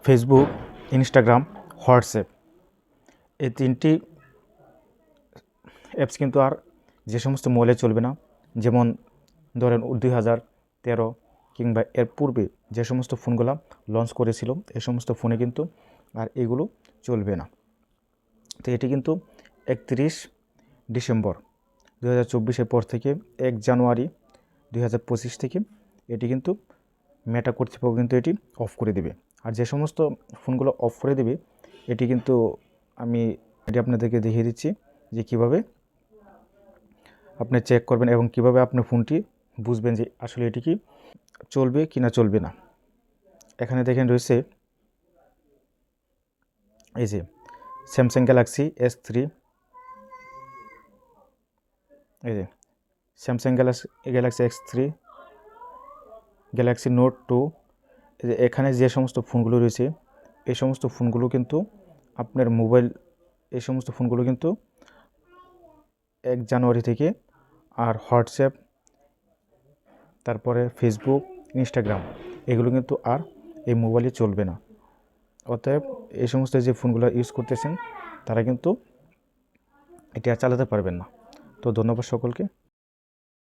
Facebook, Instagram, WhatsApp, এই 3টি apps কিন্তু আর যে সমস্ত মোবাইলে চলবে না। যেমন ধরেন 2013 কিংবা এর পূর্বে যে সমস্ত ফোনগুলো লঞ্চ করেছিল এই সমস্ত ফোনে কিন্তু আর এগুলো চলবে না। তো এটি কিন্তু 31 ডিসেম্বর 2024-এর পর থেকে 1 জানুয়ারি 2025 থেকে এটি কিন্তু মেটা কর্তৃপক্ষ কিন্তু এটি অফ করে দেবে। আর যে সমস্ত ফোনগুলো অফ করে দেবে এটি কিন্তু আমি এটি আপনাদেরকে দেখিয়ে দিচ্ছি যে কীভাবে আপনি চেক করবেন এবং কিভাবে আপনার ফোনটি বুঝবেন যে আসলে এটি কি চলবে কি না চলবে না। এখানে দেখেন রয়েছে এই যে স্যামসাং গ্যালাক্সি S3, এই যে Samsung Galaxy S3, Galaxy note 2, এই যে এখানে যে সমস্ত ফোনগুলো রয়েছে এই সমস্ত ফোনগুলো কিন্তু আপনার মোবাইল এই সমস্ত ফোনগুলো কিন্তু 1 জানুয়ারি থেকে আর হোয়াটসঅ্যাপ, তারপরে ফেসবুক, ইনস্টাগ্রাম এগুলো কিন্তু আর এই মোবাইলে চলবে না। অতএব এই সমস্ত যে ফোনগুলো ইউজ করতেছেন তারা কিন্তু এটি আর চালাতে পারবেন না। তো ধন্যবাদ সকলকে।